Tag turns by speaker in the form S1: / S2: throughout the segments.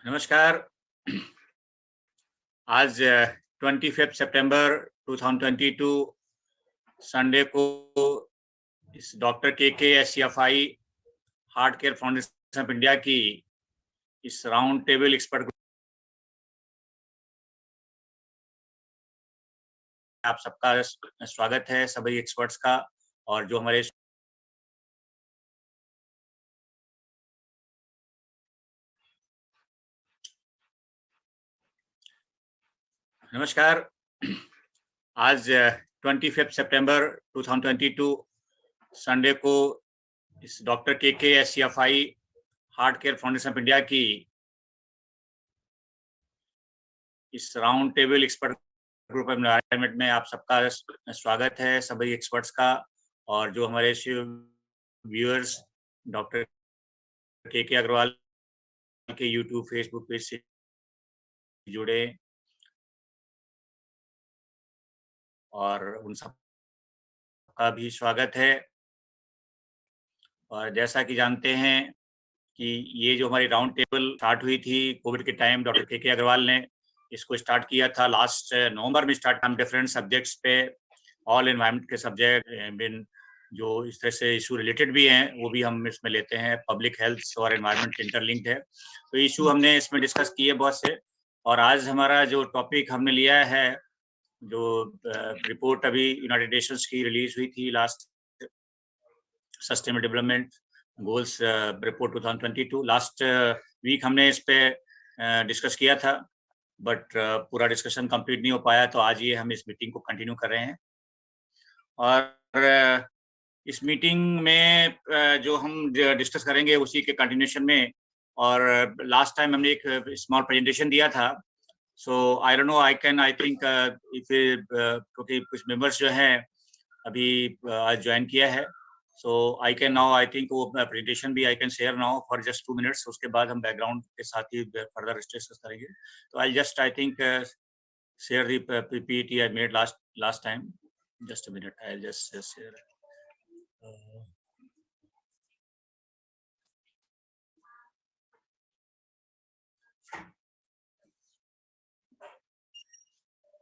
S1: नमस्कार। आज 25 सितंबर 2022 संडे को इस doctor KK SCFI heart care foundation of India की इस राउंड टेबल एक्सपर्ट आप सबका स्वागत है, सभी एक्सपर्ट्स का। और जो हमारे नमस्कार। आज 25 सितंबर 2022 संडे को इस doctor KK SCFI heart care foundation of India की इस round table expert group environment में आप सबका स्वागत है, सभी एक्सपर्ट्स का। और जो हमारे व्यूअर्स डॉक्टर KK अग्रवाल के यूट्यूब फेसबुक पेज से जुड़े और उन सब का भी स्वागत है। और जैसा कि जानते हैं कि ये जो हमारी राउंड टेबल स्टार्ट हुई थी कोविड के टाइम, डॉक्टर KK अग्रवाल ने इसको स्टार्ट किया था लास्ट नवंबर में। स्टार्ट हम डिफरेंट सब्जेक्ट्स पे, ऑल एनवायरनमेंट के सब्जेक्ट जो इस तरह से इशू रिलेटेड भी हैं वो भी हम इसमें लेते हैं। पब्लिक हेल्थ और एनवायरनमेंट इंटरलिंक्ड है, तो इशू हमने इसमें डिस्कस किए बहुत से। और आज हमारा जो टॉपिक हमने लिया है, जो रिपोर्ट अभी यूनाइटेड नेशंस की रिलीज हुई थी last sustainable development goals report 2022। Last week हमने इस पे डिस्कस किया था, बट पूरा डिस्कशन कंप्लीट नहीं हो पाया, तो आज ये हम इस मीटिंग को कंटिन्यू कर रहे हैं। और इस मीटिंग में जो हम डिस्कस करेंगे उसी के कंटिन्यूशन में। और लास्ट टाइम हमने एक स्मॉल प्रेजेंटेशन दिया था, so I don't know, I think if क्योंकि कुछ मेंबर्स जो हैं अभी आज ज्वाइन किया है, so I can now, I think वो प्रेजेंटेशन भी I can share now for just 2 minutes. उसके बाद हम बैकग्राउंड के साथ ही फर्दर डिस्कस करेंगे। तो I just I think share the PPT I made last time. Just a minute, I just share.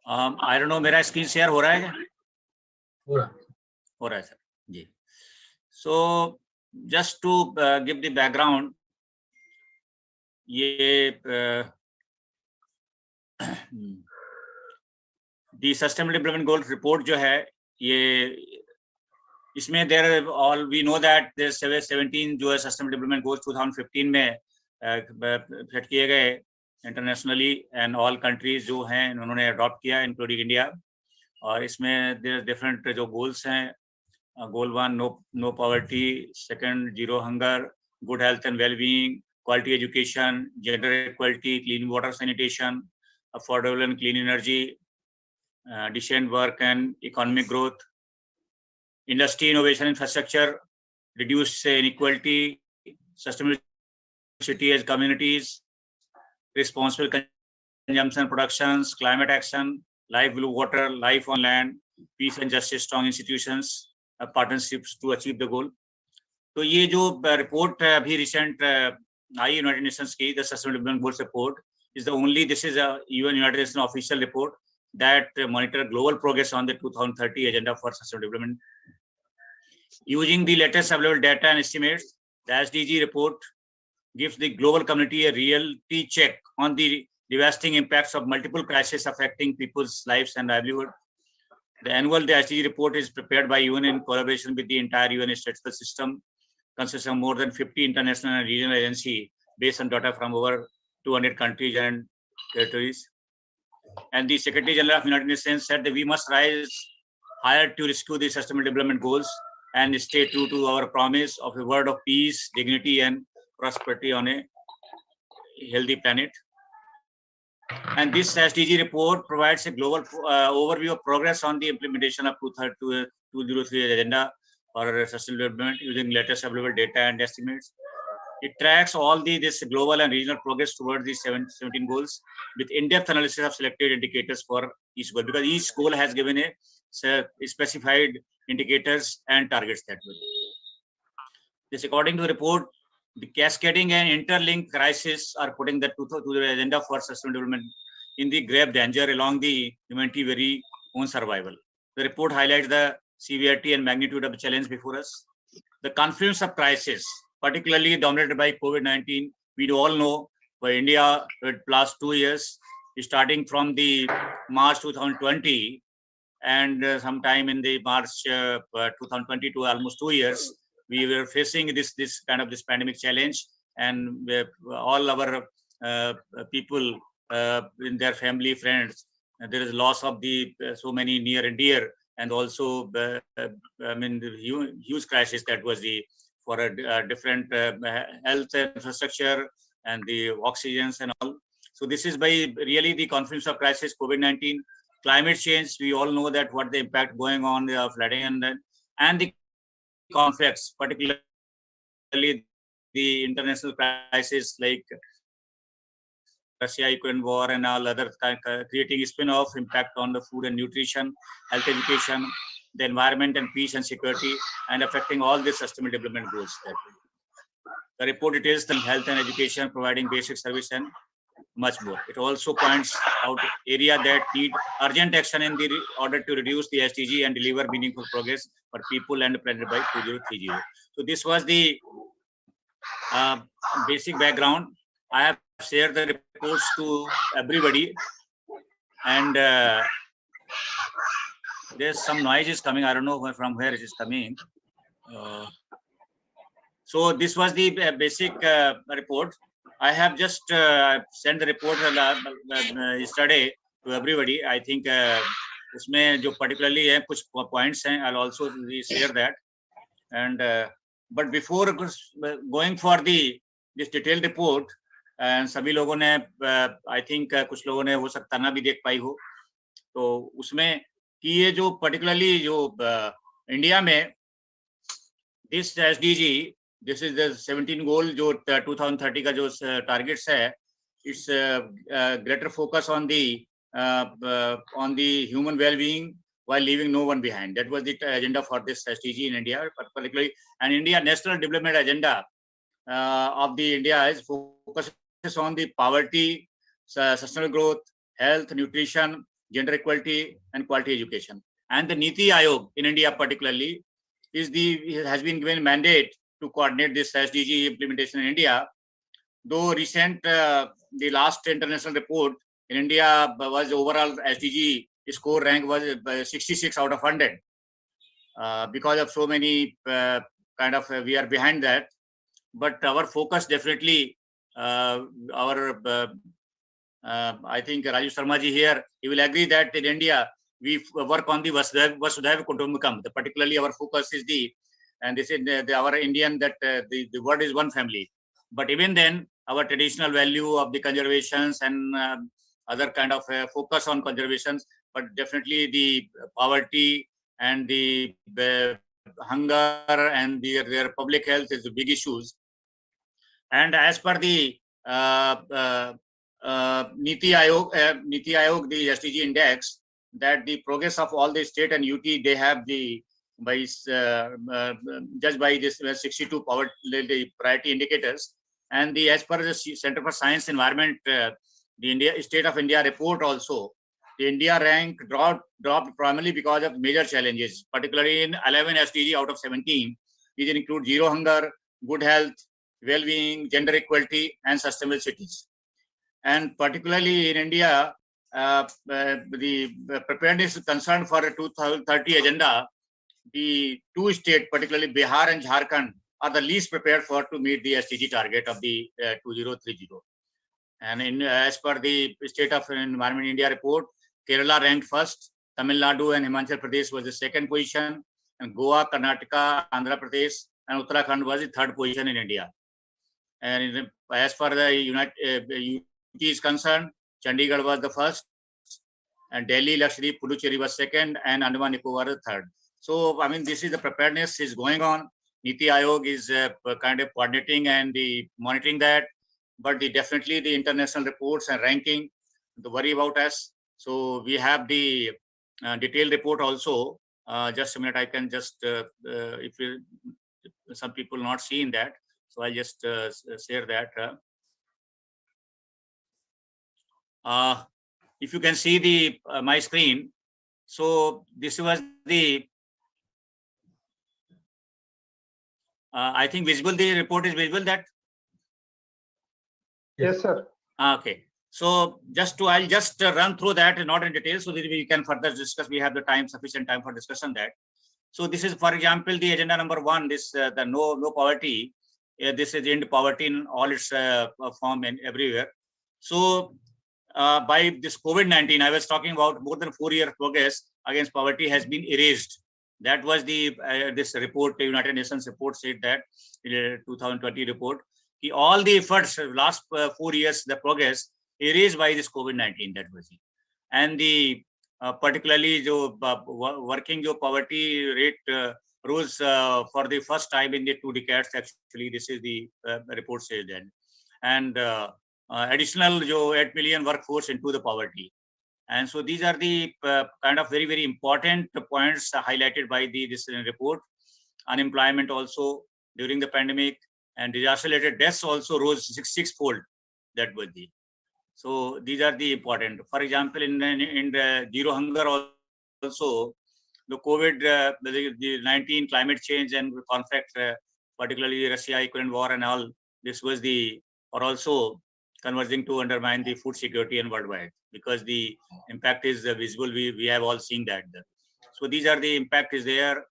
S1: I don't know, मेरा screen share हो रहा है क्या? हो रहा है sir ji. So just to give the background, ये the sustainable development goals report जो है, ये इसमें there all we know that there 17 जो है सस्टेनेबल डेवलपमेंट गोल्स 2015 में सेट किए गए इंटरनेशनली, एंड ऑल कंट्रीज जो हैं उन्होंने अडॉप्ट किया इंक्लूडिंग इंडिया। और इसमें देर डिफरेंट जो गोल्स हैं, goal 1 no poverty, second zero hunger, good health and wellbeing, quality education, gender equality, clean water sanitation, affordable and clean energy, decent work and economic growth, industry innovation infrastructure, reduce inequality, sustainable city as communities, responsible consumption productions, climate action, life blue water, life on land, peace and justice, strong institutions, partnerships to achieve the goal. तो ये जो report अभी recent आई United Nations की, the sustainable development goals report is the only, this is a UN United Nations official report that monitor global progress on the 2030 agenda for sustainable development. Using the latest available data and estimates, the SDG report gives the global community a reality check on the devastating impacts of multiple crises affecting people's lives and livelihood. The annual SDG report is prepared by UN in collaboration with the entire UN statistical system, consisting of more than 50 international and regional agencies based on data from over 200 countries and territories. And the Secretary General of United Nations said that we must rise higher to rescue the Sustainable Development Goals and stay true to our promise of a world of peace, dignity, and prosperity on a healthy planet. And this SDG report provides a global overview of progress on the implementation of 2030 agenda for sustainable development using latest available data and estimates. It tracks all this global and regional progress towards the 17 goals with in-depth analysis of selected indicators for each goal, because each goal has given a specified indicators and targets that way. This, according to the report, The cascading and interlinked crises are putting the to the agenda for sustainable development in the grave danger along the humanity very own survival. The report highlights the severity and magnitude of the challenge before us. The confluence of crisis, particularly dominated by COVID-19, we all know for India, it last 2 years, starting from the March 2020 and sometime in the March 2022, almost 2 years, we were facing this kind of this pandemic challenge, and all our people in their family, friends, there is loss of the so many near and dear, and also I mean the huge crisis that was the for a different health infrastructure and the oxygens and all. So this is by really the confluence of crisis, COVID-19, climate change. We all know that what the impact going on flooding and the conflicts, particularly the international crisis like Russia-Ukraine war and all other creating a spin-off impact on the food and nutrition, health education, the environment and peace and security, and affecting all the sustainable development goals. The report details the health and education, providing basic service and much more. It also points out area that need urgent action in the order to reduce the SDG and deliver meaningful progress for people and the planet by 2030. So this was the basic background. I have shared the reports to everybody, and there's some noise is coming. I don't know from where it is coming. So this was the basic report. I have just sent the report yesterday to everybody. I think उसमें जो particularly है कुछ points हैं. I'll also share that. And but before going for this detailed report, and सभी लोगों ने I think कुछ लोगों ने वो सब तना भी देख पाई हो. तो उसमें कि ये जो particularly जो इंडिया में this SDG, this is the 17 goal जो 2030 का जो targets है, it's greater focus on the human well-being while leaving no one behind. That was the agenda for this SDG in India, particularly, and India National Development Agenda of the India is focuses on the poverty, sustainable growth, health, nutrition, gender equality, and quality education. And the Niti Aayog in India particularly has been given mandate to coordinate this SDG implementation in India. Though recent, the last international report in India was overall SDG score rank was 66 out of 100. Because of so many kind of we are behind that. But our focus definitely, I think Raju Sharma ji here, he will agree that in India, we work on the Vasudhaiva Kutumbakam. Particularly our focus is and this is our Indian, that the word is one family. But even then, our traditional value of the conservations and other kind of focus on conservations, but definitely the poverty and the hunger and their public health is the big issues. And as per the Niti Aayog, the SDG index, that the progress of all the state and UT, they have the judged by this 62 the priority indicators. And as per the Center for Science Environment, the State of India report also, the India rank dropped primarily because of major challenges, particularly in 11 SDG out of 17. These include zero hunger, good health, well-being, gender equality, and sustainable cities. And particularly in India, the preparedness is concerned for a 2030 agenda. The two states, particularly Bihar and Jharkhand, are the least prepared to meet the SDG target of the 2030. And as per the State of Environment India report, Kerala ranked first, Tamil Nadu and Himachal Pradesh was the second position, and Goa, Karnataka, Andhra Pradesh, and Uttarakhand was the third position in India. And as far as the UT is concerned, Chandigarh was the first, and Delhi, Lakshadweep, Puducherry was second, and Andaman Nicobar was third. So, I mean, this is the preparedness is going on. Niti Aayog is kind of coordinating and monitoring that, but definitely the international reports and ranking, the worry about us. So we have the detailed report also. Just a minute, I can just, if some people not seeing that. So I'll just share that. If you can see the my screen, so this was the I think visible. The report is visible. That
S2: Yes, sir.
S1: okay. So I'll just run through that, not in detail, so that we can further discuss. We have the time, sufficient time for discussion that. So this is, for example, the agenda number 1. This the no poverty. This is end poverty in all its form and everywhere. So by this COVID-19, I was talking about more than 4-year progress against poverty has been erased. That was the this report, the United Nations report said that 2020 report. All the efforts last 4 years, the progress erased by this COVID-19. That was it. And the particularly jo working jo poverty rate rose for the first time in the 2 decades. Actually, this is the report says that. And additional jo 8 million workforce into the poverty. And so these are the kind of very, very important points highlighted by this report. Unemployment also during the pandemic, and disaster-related deaths also rose 6-fold. That was the. So these are the important. For example, in the zero hunger also, the COVID, the 19 climate change and conflict, particularly Russia-Ukraine war and all, this was the, or also converging to undermine the food security and worldwide, because the impact is visible. We have all seen that. So these are the impact is there.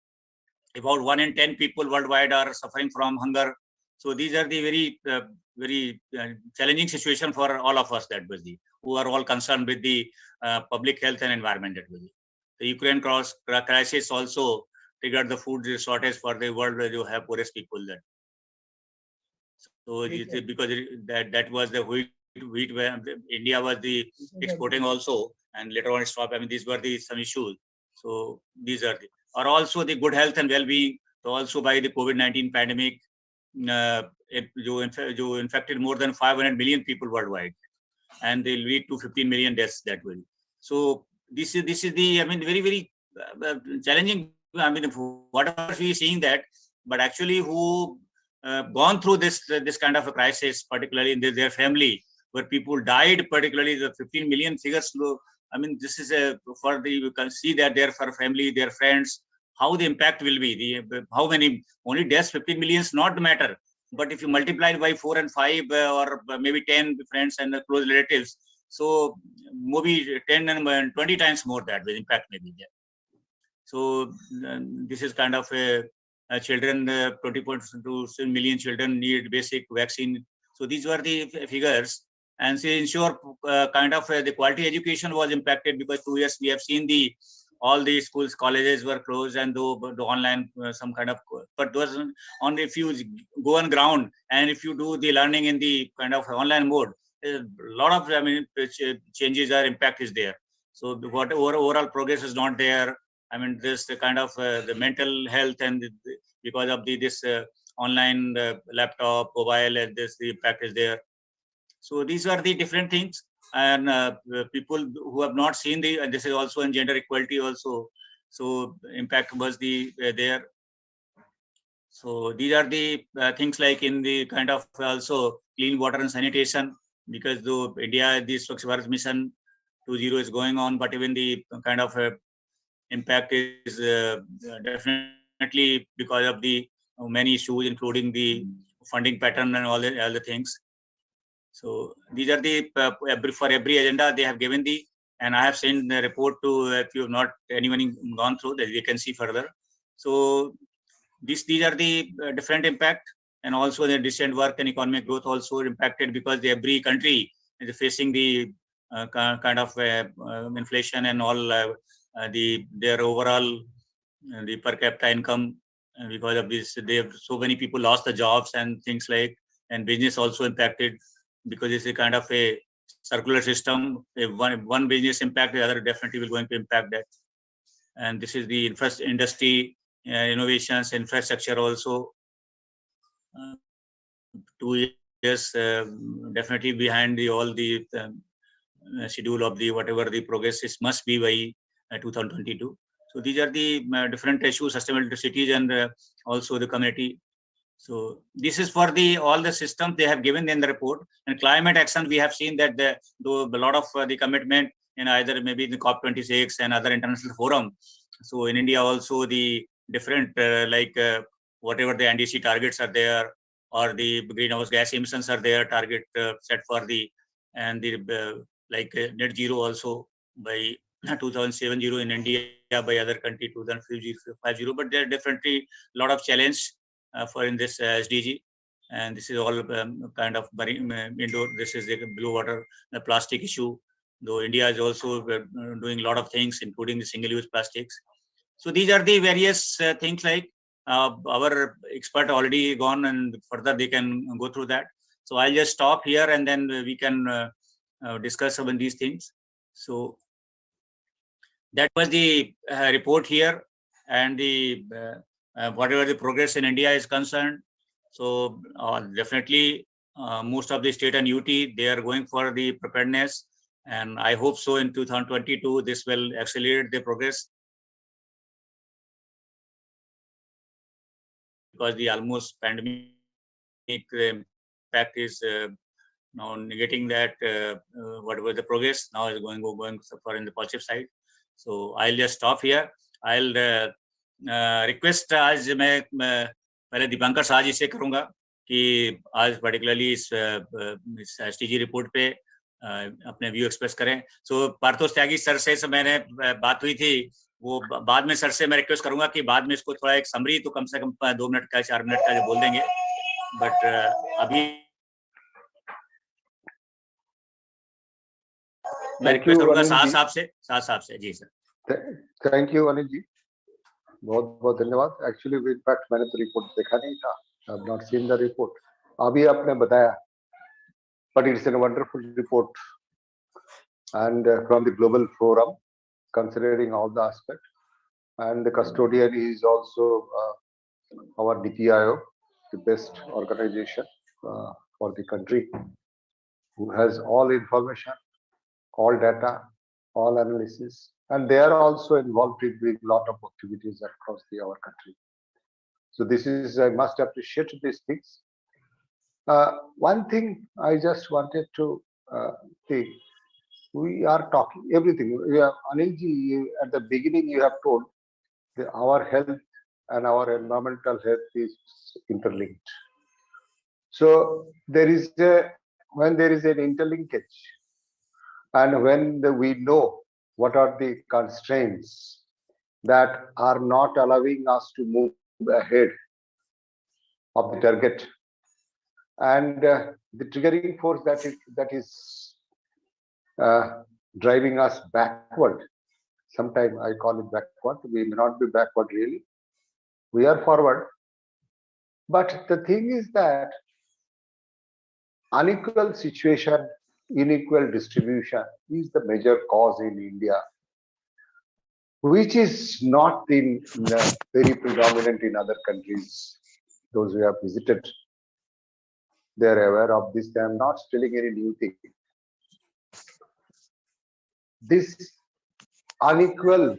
S1: About 1 in 10 people worldwide are suffering from hunger. So these are the very challenging situation for all of us, that was the, who are all concerned with the public health and environment. That was the Ukraine crisis also triggered the food shortage for the world where you have poorest people there. So because that was the wheat where India was the exporting also, and later on it stopped. I mean, these were the some issues. So these are the, or also the good health and well-being. So also by the COVID-19 pandemic, जो infected more than 500 million people worldwide, and they lead to 15 million deaths that way. So this is the, I mean, very, very challenging. I mean, whatever we seeing that, but actually who gone through this kind of a crisis, particularly in their family, where people died, particularly the 15 million figures. I mean, this is for the, you can see that there for family, their friends, how the impact will be. How many, only deaths 15 millions not matter, but if you multiply it by 4 and 5 or maybe 10 friends and close relatives, so maybe 10 and 20 times more that the impact may be there. So this is kind of a children, 20.2 million children need basic vaccine. So these were the figures, and so ensure kind of the quality education was impacted, because 2 years we have seen the all the schools, colleges were closed, and the online some kind of, but those only if you go on ground and if you do the learning in the kind of online mode, a lot of, I mean, changes or impact is there. So what overall progress is not there. I mean, this kind of the mental health, and because of this online laptop, mobile, and this the impact is there. So these are the different things, and people who have not seen the, and this is also in gender equality also. So impact was the there. So these are the things like in the kind of also clean water and sanitation, because though India, the Swachh Bharat Mission 2.0 is going on, but even the kind of impact is definitely because of the many issues, including the funding pattern and all the things. So these are the for every agenda they have given the, and I have sent the report to, if you have not anyone gone through that, you can see further. So these are the different impact, and also the decent work and economic growth also impacted, because every country is facing the kind of inflation and all their overall the per capita income. Because of this, they have so many people lost the jobs and things like, and business also impacted, because it's a kind of a circular system. If one business impact, the other definitely will going to impact that. And this is the industry innovations, infrastructure also. 2 years definitely behind the all the schedule of the whatever the progress is must be by 2022. So these are the different issues, sustainable cities, and also the community. So this is for all the systems they have given in the report. And climate action, we have seen that though a lot of the commitment in either maybe the COP26 and other international forum. So in India also the different whatever the NDC targets are there, or the greenhouse gas emissions are there, target set for net zero also by 2070 in India, by other country 2050. But there are definitely a lot of challenge for in this SDG, and this is all kind of indoor. This is the blue water, the plastic issue. Though India is also doing a lot of things, including the single-use plastics. So these are the various things like our expert already gone, and further they can go through that. So I'll just stop here, and then we can discuss about these things. So that was the report here, and the whatever the progress in India is concerned. So definitely most of the state and UT, they are going for the preparedness, and I hope so in 2022 this will accelerate the progress, because the almost pandemic impact is now negating that whatever the progress now is going for in the positive side. So I'll just stop here. I'll request, आज मैं पहले दीपांकर शाह जी से करूंगा कि आज particularly इस SDG report पे अपने व्यू एक्सप्रेस करें. सो पार्थोस त्यागी सर से मैंने बात हुई थी, वो बाद में सर से मैं रिक्वेस्ट करूंगा कि बाद में इसको थोड़ा एक समरी तो कम से कम 2 मिनट का 4 मिनट का जो बोल देंगे. बट अभी मैं रिक्वेस्ट करूंगा शाह साहब से. जी sir.
S2: Thank you Anil ji, बहुत बहुत धन्यवाद. एक्चुअली इनफैक्ट मैंने तो रिपोर्ट देखा नहीं था, I have not seen the report. अभी आपने बताया, but it's an wonderful report and from the global forum, considering all the aspects, and the custodian is also our NITI Aayog, the best organization for the country, who has all information, all data, all analysis, and they are also involved in doing a lot of activities across our country. So this is, I must appreciate these things. One thing I just wanted to think, we are talking everything. Anil ji, at the beginning you have told that our health and our environmental health is interlinked. So when there is an interlinkage, and when we know what are the constraints that are not allowing us to move ahead of the target, and the triggering force that is driving us backward. Sometimes I call it backward. We may not be backward really. We are forward. But the thing is that unequal situation, unequal distribution is the major cause in India, which is not very predominant in other countries. Those who have visited, they are aware of this. I am not telling any new thing. This unequal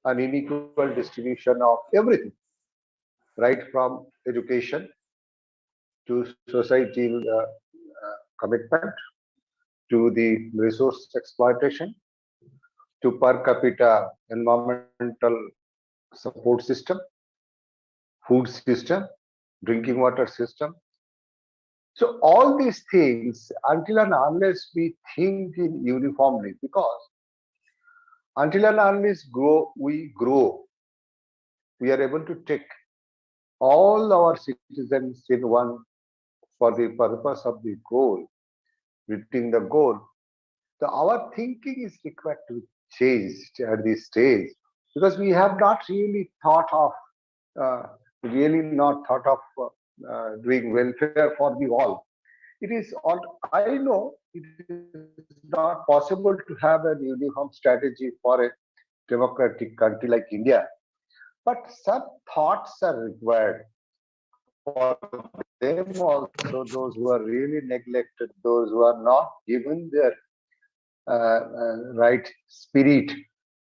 S2: and unequal distribution of everything, right from education to societal commitment, to the resource exploitation, to per capita environmental support system, food system, drinking water system. So all these things, until and unless we think in uniformly, because until and unless we grow, we are able to take all our citizens in one for the purpose of the goal, reaching the goal. So our thinking is required to be changed at this stage, because we have not really thought of doing welfare for the all. It is all, I know it is not possible to have a uniform strategy for a democratic country like India, but some thoughts are required for them also, those who are really neglected, those who are not given their right spirit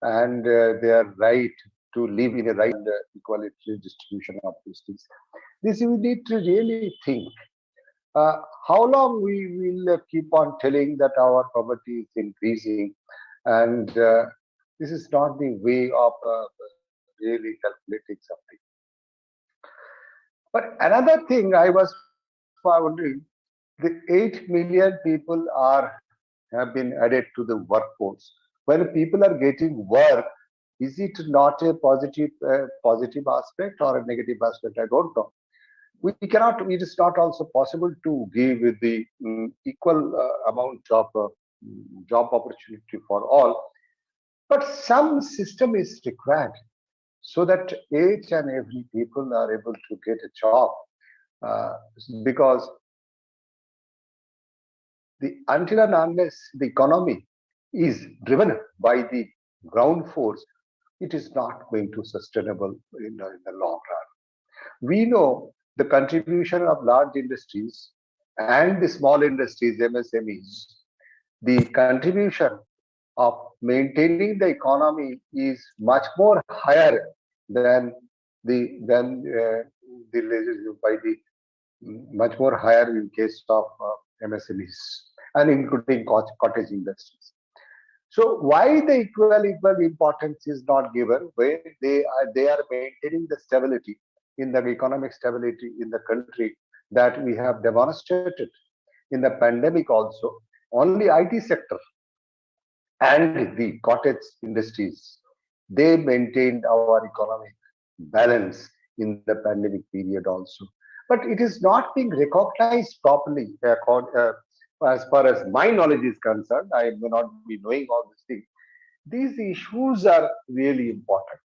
S2: and their right to live in a right and equality distribution of these things. This we need to really think. How long we will keep on telling that our poverty is increasing, and this is not the way of really calculating something. But another thing I was wondering, the 8 million people have been added to the workforce. When people are getting work, is it not a positive aspect or a negative aspect? I don't know. We cannot. It is not also possible to give the equal amount of job opportunity for all. But some system is required so that each and every people are able to get a job. Because until and unless the economy is driven by the ground force, it is not going to sustainable in the long run. We know the contribution of large industries and the small industries, MSMEs. The contribution of maintaining the economy is much more higher than by the much more higher in case of MSMEs and including cottage industries. So why the equal importance is not given when they are maintaining the stability in the economic stability in the country that we have demonstrated in the pandemic also. Only IT sector and the cottage industries, they maintained our economic balance in the pandemic period also. But it is not being recognized properly as far as my knowledge is concerned. I may not be knowing all these things. These issues are really important.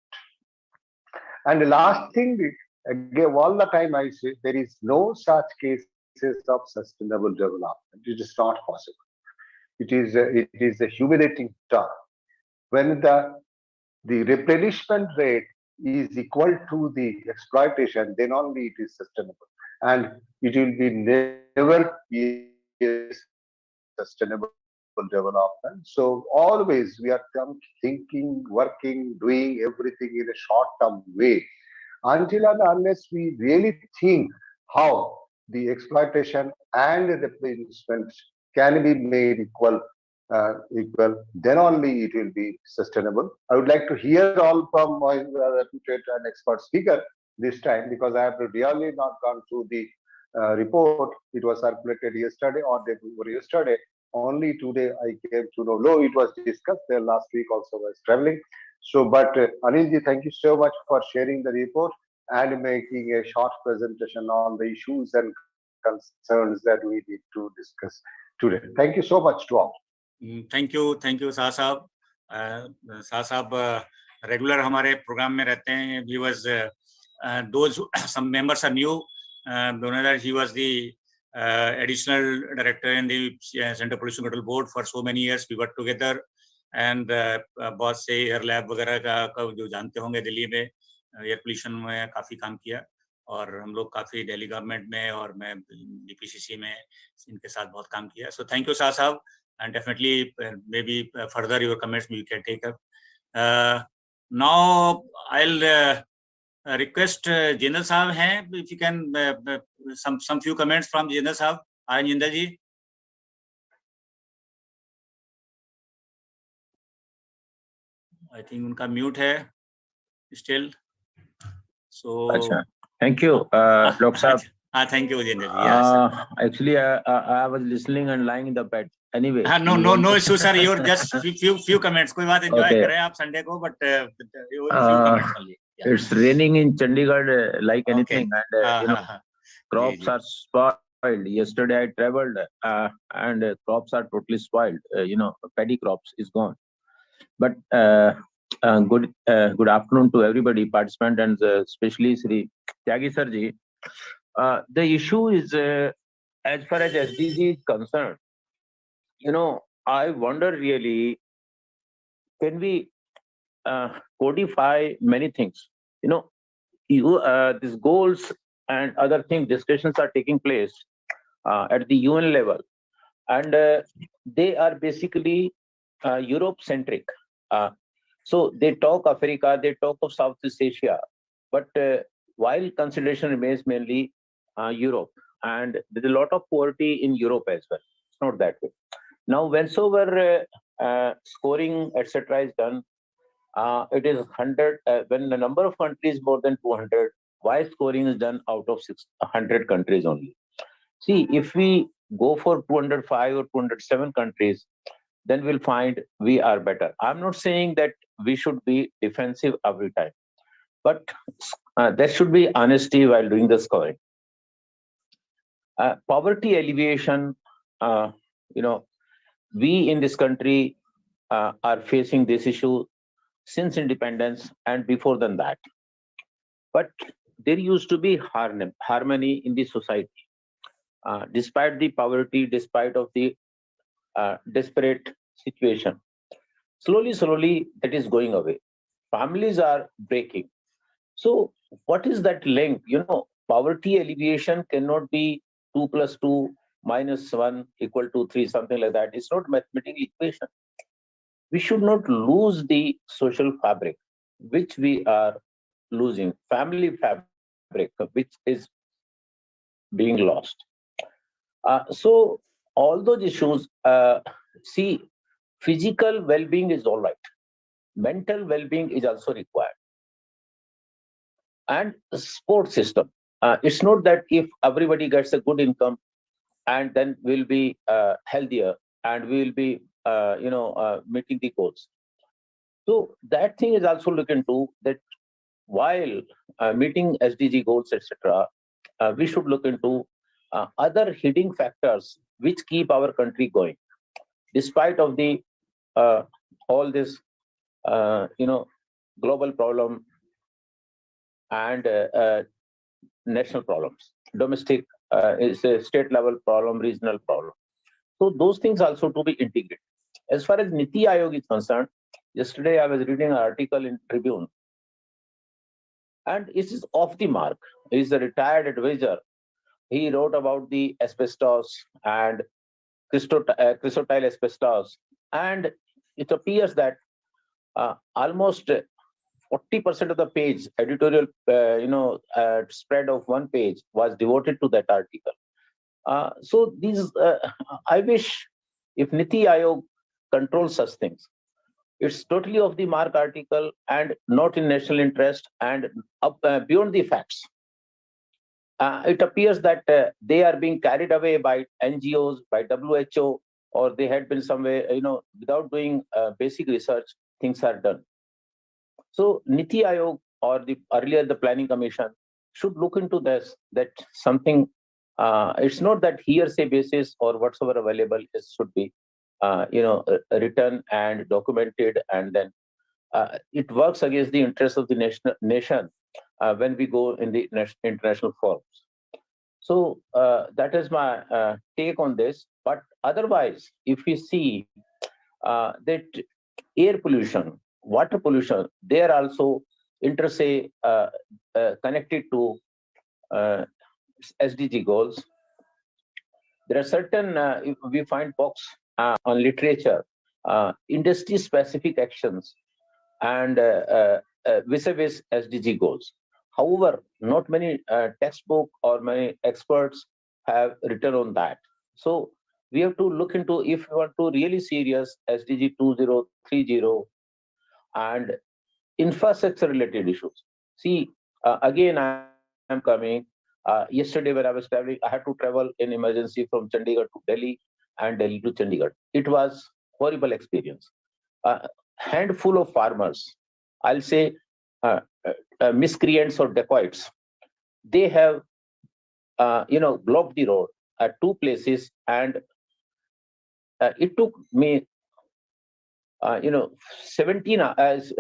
S2: And the last thing, again, all the time I say, there is no such cases of sustainable development. It is not possible. It is a humiliating term. When the replenishment rate is equal to the exploitation, then only it is sustainable. And it will be never be a sustainable development. So always we are thinking, working, doing everything in a short-term way until and unless we really think how the exploitation and the replenishment can be made equal, then only it will be sustainable. I would like to hear all from my reputed and expert speaker this time, because I have really not gone through the report. It was circulated yesterday or day before yesterday. Only today I came to know. No, it was discussed there last week also. I was traveling. So, but Anilji, thank you so much for sharing the report and making a short presentation on the issues and concerns that we need to discuss today. Thank you so much to all.
S1: Thank you, Shah Sahab. Shah Sahab regular हमारे program में रहते हैं. He was those some members are new. He was the additional director in the Center Pollution Control Board for so many years. We worked together and बहुत से air lab वगैरह का जो जानते होंगे दिल्ली में एयर पोल्यूशन में काफी काम किया और हम लोग काफी दिल्ली गवर्नमेंट में और मैं डीपीसीसी में इनके साथ बहुत काम किया. So thank you Shah Sahab, and definitely maybe further your comments we can take up. Now I'll request Jindal Sahab हैं, if you can some few comments from Jindal Sahab. Hi Jindal ji. I think उनका mute है still. So
S3: अच्छा, thank you Dr. Sahab.
S1: Thank you Jindal ji. Yes.
S3: Actually I was listening and lying in the bed. Anyway.
S1: No issue sir. You're just few comments. कोई बात enjoy करें आप Sunday को, but few comments only. Yeah.
S3: It's raining in Chandigarh like anything, and you know, crops are spoiled. Yesterday I traveled and crops are totally spoiled. You know, paddy crops is gone. But good afternoon to everybody, participant, and especially Sri Tyagi Sarji. The issue is as far as SDG is concerned. You know, I wonder really, can we codify many things? You know, these goals and other things, discussions are taking place at the UN level, and they are basically Europe-centric. So they talk Africa, they talk of Southeast Asia, but while consideration remains mainly Europe, and there's a lot of poverty in Europe as well. It's not that way. Now, whensoever scoring, etc., is done, it is 100. When the number of countries more than 200, why scoring is done out of 600 countries only? See, if we go for 205 or 207 countries, then we'll find we are better. I'm not saying that we should be defensive every time, but there should be honesty while doing the scoring. Poverty alleviation, we in this country are facing this issue since independence and before than that. But there used to be harmony in the society. Despite the poverty, despite of the desperate situation, slowly that is going away. Families are breaking. So what is that link? Poverty alleviation cannot be 2 plus 2 minus 1 equal to 3, something like that. It's not a mathematical equation. We should not lose the social fabric, which we are losing, family fabric, which is being lost. So all those issues, see, physical well-being is all right. Mental well-being is also required. And support system. It's not that if everybody gets a good income and then we'll be healthier and we'll be, meeting the goals. So that thing is also looked into, that while meeting SDG goals, etc., we should look into other hidden factors which keep our country going, despite of the all this, global problem and national problems. Domestic is a state level problem, regional problem. So those things also to be integrated. As far as Niti Aayog is concerned, yesterday I was reading an article in Tribune, and it is off the mark. He is a retired advisor. He wrote about the asbestos and chrysotile asbestos, and it appears that almost 40% of the page, editorial, spread of one page was devoted to that article. So these, I wish if Niti Aayog controls such things, it's totally off the mark article and not in national interest and beyond the facts. It appears that they are being carried away by NGOs, by WHO, or they had been somewhere, without doing basic research, things are done. So Niti Aayog or earlier the Planning Commission should look into this, that something, it's not that hearsay basis or whatsoever available should be, written and documented, and then it works against the interests of the nation when we go in the international forums. So that is my take on this. But otherwise, if we see that air pollution, water pollution, they are also connected to SDG goals. There are certain, if we find books on literature, industry-specific actions and vis-a-vis SDG goals. However, not many textbook or many experts have written on that. So we have to look into, if we want to really serious SDG 2030 and infrastructure-related issues. See, again, I'm coming. Yesterday when I was traveling, I had to travel in emergency from Chandigarh to Delhi and Delhi to Chandigarh. It was horrible experience. Handful of farmers, I'll say miscreants or dacoits, they have blocked the road at two places, and it took me 16 hours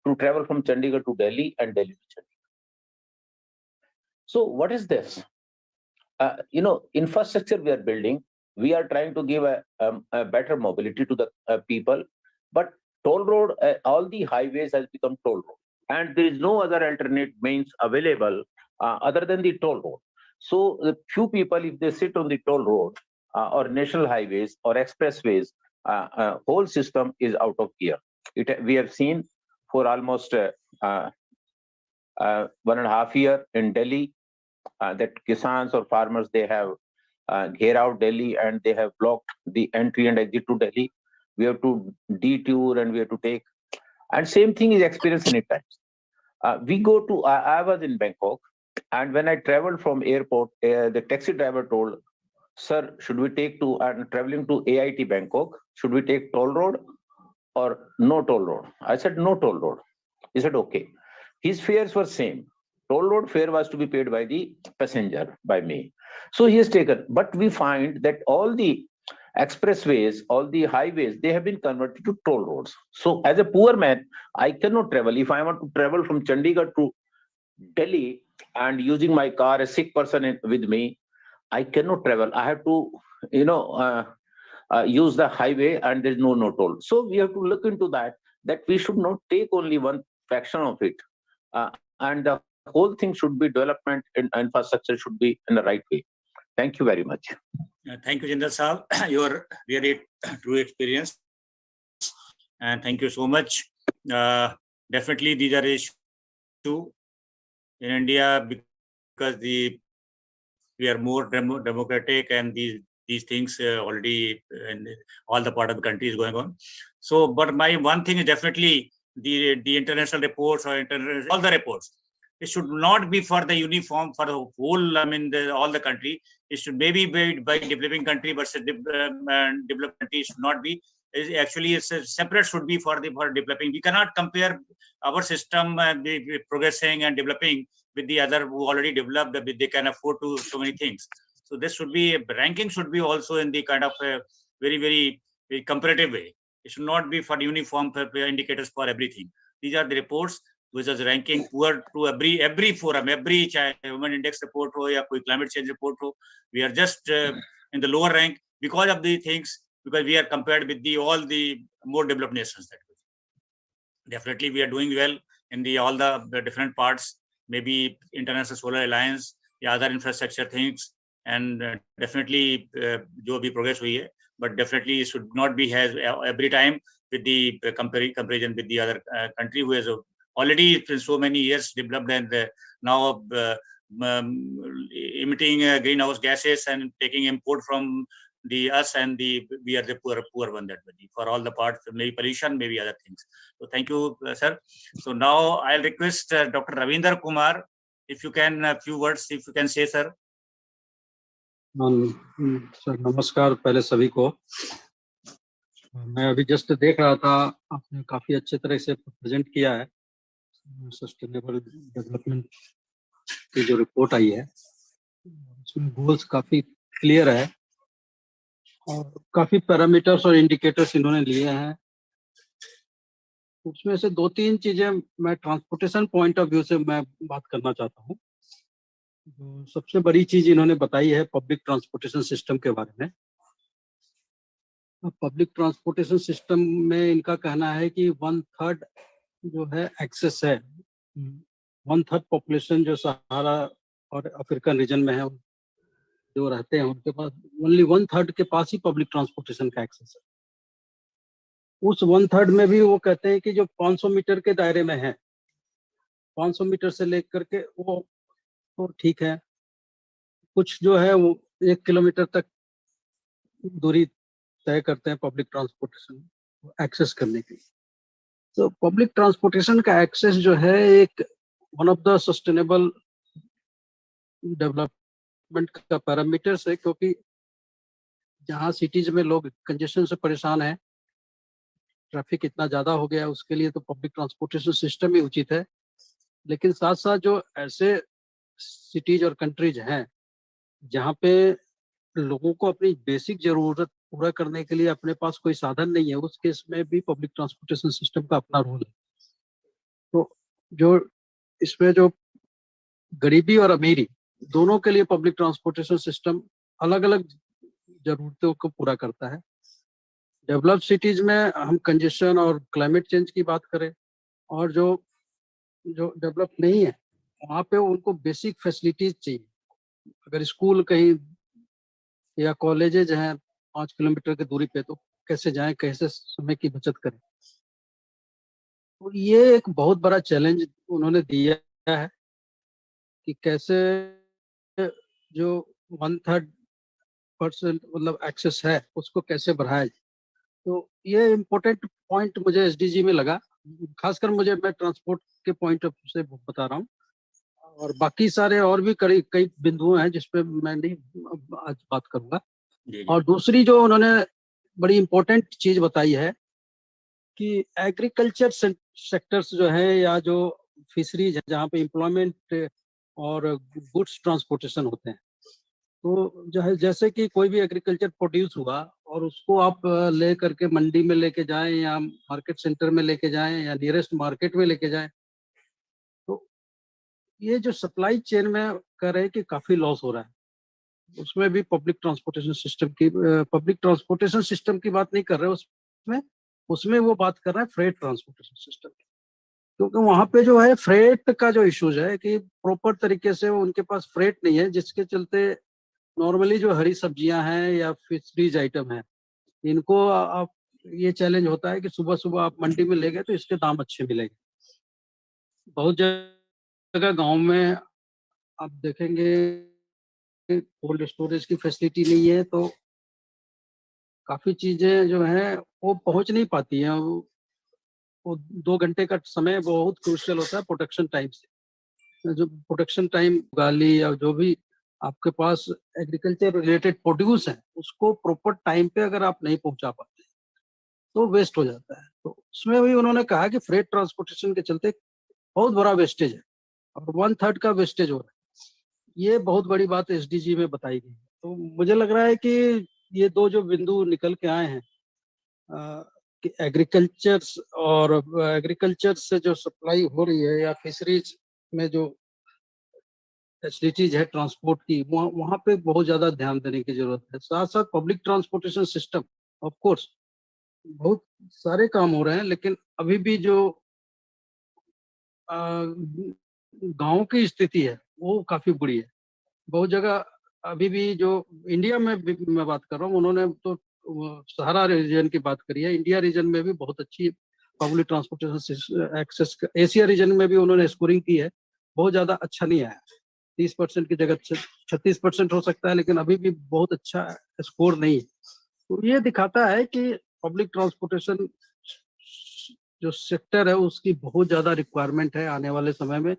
S3: to travel from Chandigarh to Delhi and Delhi to Chandigarh. So what is this? Infrastructure we are building, we are trying to give a better mobility to the people, but toll road, all the highways has become toll road, and there is no other alternate means available other than the toll road. So the few people, if they sit on the toll road or national highways or expressways, whole system is out of gear. We have seen for almost 1.5 year in Delhi, that Kisans or farmers, they have ghear out Delhi and they have blocked the entry and exit to Delhi. We have to detour and we have to take, and same thing is experienced many times. We go to, I was in Bangkok, and when I traveled from airport, the taxi driver told, sir, should we take to, I'm traveling to AIT Bangkok, should we take toll road or no toll road? I said, no toll road. He said, okay. His fares were same. Toll road fare was to be paid by the passenger, by me. So he has taken, but we find that all the expressways, all the highways, they have been converted to toll roads. So as a poor man, I cannot travel. If I want to travel from Chandigarh to Delhi and using my car, a sick person with me, I cannot travel. I have to, use the highway, and there's no toll. So we have to look into that we should not take only one fraction of it. And the whole thing should be development and infrastructure should be in the right way. Thank you very much.
S1: Thank you, Jindal Sahab. Your really true experience. And thank you so much. Definitely these are issues in India because we are more democratic, and these things already in all the part of the country is going on. So, but my one thing is definitely the international reports or all the reports. It should not be for the uniform for the whole. I mean, all the country. It should maybe be by developing country, but developed country should not be. Actually, it's a separate should be for developing. We cannot compare our system progressing and developing with the other who already developed. They can afford to so many things. So this should be ranking should be also in the kind of a very, very, very comparative way. It should not be for uniform indicators for everything. These are the reports which is ranking poor to every forum, every human index report ho ya koi climate change report ho. We are just in the lower rank because of the things, because we are compared with all the more developed nations. Definitely we are doing well in all the different parts, maybe International Solar Alliance, the other infrastructure things, and definitely jo bhi progress hui hai, but definitely should not be has every time with the comparison with the other country who has already for so many years developed and now emitting greenhouse gases and taking import from us, and we are the poor one that way for all the parts, maybe pollution, maybe other things. So thank you, sir. So now I'll request Dr. Ravinder Kumar, if you can a few words, if you can say, sir.
S4: Sir नमस्कार पहले सभी को। मैं अभी just देख रहा था, आपने काफी अच्छे तरह से प्रेजेंट किया है सस्टेनेबल डेवलपमेंट की जो रिपोर्ट आई है, उसमें गोल्स काफी क्लियर है और काफी पैरामीटर्स और इंडिकेटर्स इन्होंने लिए हैं। उसमें से 2-3 चीजें मैं ट्रांसपोर्टेशन पॉइंट ऑफ व्यू से मैं बात करना चाहता हूँ। जो सबसे बड़ी चीज इन्होंने बताई है पब्लिक ट्रांसपोर्टेशन सिस्टम के बारे में। पब्लिक ट्रांसपोर्टेशन सिस्टम में इनका कहना है कि 1/3 जो है एक्सेस है, 1/3 पॉपुलेशन जो सहारा और अफ्रीकन रीजन में है जो रहते हैं, उनके पास ओनली 1/3 के पास ही पब्लिक ट्रांसपोर्टेशन का एक्सेस है। उस 1/3 में भी वो कहते हैं कि जो 500 मीटर के दायरे में है, 500 मीटर से लेकर के वो तो ठीक है, कुछ जो है वो 1 किलोमीटर तक दूरी तय करते हैं पब्लिक ट्रांसपोर्टेशन एक्सेस करने के लिए। तो पब्लिक ट्रांसपोर्टेशन का एक्सेस जो है एक one of the sustainable development का पैरामीटर्स है, क्योंकि जहाँ सिटीज में लोग कंजेशन से परेशान है, ट्रैफिक इतना ज्यादा हो गया है, उसके लिए तो पब्लिक ट्रांसपोर्टेशन सिस्टम ही उचित है। लेकिन साथ साथ जो ऐसे सिटीज और कंट्रीज हैं जहाँ पे लोगों को अपनी बेसिक जरूरत पूरा करने के लिए अपने पास कोई साधन नहीं है, उस केस में भी पब्लिक ट्रांसपोर्टेशन सिस्टम का अपना रोल है। तो जो इसमें जो गरीबी और अमीरी दोनों के लिए पब्लिक ट्रांसपोर्टेशन सिस्टम अलग अलग जरूरतों को पूरा करता है। डेवलप्ड सिटीज में हम कंजेशन और क्लाइमेट चेंज की बात करें, और जो डेवलप नहीं है वहाँ पे उनको बेसिक फैसिलिटीज चाहिए। अगर स्कूल कहीं या कॉलेजेज हैं 5 किलोमीटर की दूरी पे, तो कैसे जाएं, कैसे समय की बचत करें। तो ये एक बहुत बड़ा चैलेंज उन्होंने दिया है कि कैसे जो 1/3% मतलब एक्सेस है उसको कैसे बढ़ाया जाए। तो ये इम्पोर्टेंट पॉइंट मुझे एसडीजी में लगा, खासकर मैं ट्रांसपोर्ट के पॉइंट ऑफ व्यू से बता रहा हूँ। और बाकी सारे और भी कई कई बिंदु हैं जिस पे मैं नहीं आज बात करूंगा।
S1: जी
S4: और दूसरी जो उन्होंने बड़ी इम्पोर्टेंट चीज बताई है कि एग्रीकल्चर सेक्टर्स जो है या जो फिशरीज है जहाँ पे एम्प्लॉयमेंट और गुड्स ट्रांसपोर्टेशन होते हैं, तो जो है जैसे कि कोई भी एग्रीकल्चर प्रोड्यूस हुआ और उसको आप ले करके मंडी में लेके जाएं या मार्केट सेंटर में लेके जाएं या नियरेस्ट मार्केट में लेके जाएं, तो ये जो सप्लाई चेन में कह रहे हैं कि काफी लॉस हो रहा है। उसमें भी पब्लिक ट्रांसपोर्टेशन सिस्टम की बात नहीं कर रहे उसमें उसमें वो बात कर रहे हैं फ्रेट ट्रांसपोर्टेशन सिस्टम की, क्योंकि वहां पे जो है फ्रेट का जो इश्यूज है कि प्रॉपर तरीके से उनके पास फ्रेट नहीं है, जिसके चलते नॉर्मली जो हरी सब्जियां हैं या फिशरीज आइटम है इनको आप ये चैलेंज होता है कि सुबह सुबह आप मंडी में ले गए तो इसके दाम अच्छे मिलेंगे। बहुत जगह गांव में आप देखेंगे कोल्ड स्टोरेज की फैसिलिटी नहीं है, तो काफी चीजें जो है वो पहुंच नहीं पाती हैं। वो 2 घंटे का समय बहुत क्रूशियल होता है प्रोडक्शन टाइम से। जो प्रोडक्शन टाइम गाली या जो भी आपके पास एग्रीकल्चर रिलेटेड प्रोड्यूस है उसको प्रॉपर टाइम पे अगर आप नहीं पहुंचा पाते तो वेस्ट हो जाता है। तो उसमें भी उन्होंने कहा कि फ्रेट ट्रांसपोर्टेशन के चलते बहुत बड़ा वेस्टेज है और 1/3 का वेस्टेज हो रहा है। ये बहुत बड़ी बात एसडीजी में बताई गई है। तो मुझे लग रहा है कि ये दो जो बिंदु निकल के आए हैं कि एग्रीकल्चर से जो सप्लाई हो रही है या फिशरीज में जो फैसिलिटीज है ट्रांसपोर्ट की, वहाँ पे बहुत ज्यादा ध्यान देने की जरूरत है। साथ साथ public transportation system of course बहुत सारे काम हो रहे हैं, लेकिन अभी भी जो गांव की स्थिति है वो काफी बुरी है। बहुत जगह अभी भी जो इंडिया में भी मैं बात कर रहा हूँ, उन्होंने तो सहारा रीजन की बात करी है, इंडिया रीजन में भी बहुत अच्छी public transportation access, Asia region में भी उन्होंने स्कोरिंग की है, बहुत ज्यादा अच्छा नहीं आया। 30% की जगह 36% हो सकता है, लेकिन अभी भी बहुत अच्छा स्कोर नहीं है। तो ये दिखाता है कि पब्लिक ट्रांसपोर्टेशन जो सेक्टर है उसकी बहुत ज्यादा रिक्वायरमेंट है आने वाले समय में,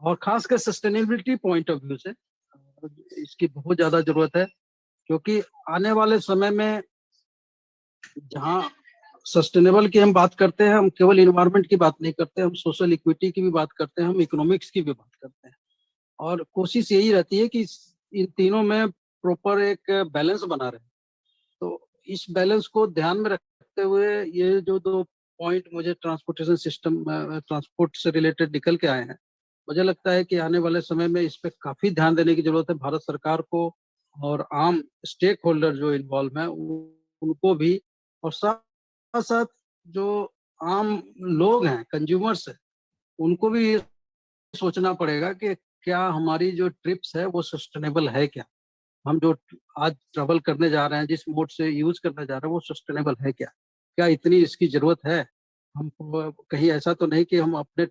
S4: और खासकर सस्टेनेबिलिटी पॉइंट ऑफ व्यू से इसकी बहुत ज्यादा जरूरत है। क्योंकि आने वाले समय में जहाँ सस्टेनेबल की हम बात करते हैं, हम केवल इन्वायरमेंट की बात नहीं करते, हम सोशल इक्विटी की भी बात करते हैं, हम इकोनॉमिक्स की भी बात करते हैं। और कोशिश यही रहती है कि इन तीनों में प्रॉपर एक बैलेंस बना रहे। तो इस बैलेंस को ध्यान में रखते हुए ये जो 2 पॉइंट मुझे ट्रांसपोर्टेशन सिस्टम ट्रांसपोर्ट से रिलेटेड निकल के आए हैं, मुझे लगता है कि आने वाले समय में इस पे काफी ध्यान देने की जरूरत है भारत सरकार को और आम स्टेक होल्डर जो इन्वॉल्व हैं उनको भी, और साथ साथ जो आम लोग हैं कंज्यूमर्स है उनको भी ये सोचना पड़ेगा कि क्या हमारी जो ट्रिप्स है वो सस्टेनेबल है, क्या हम जो आज ट्रेवल करने जा रहे हैं, जिस मोड से यूज करने जा रहे हैं वो सस्टेनेबल है, क्या इतनी इसकी जरूरत है। हम कहीं ऐसा तो नहीं कि हम अपने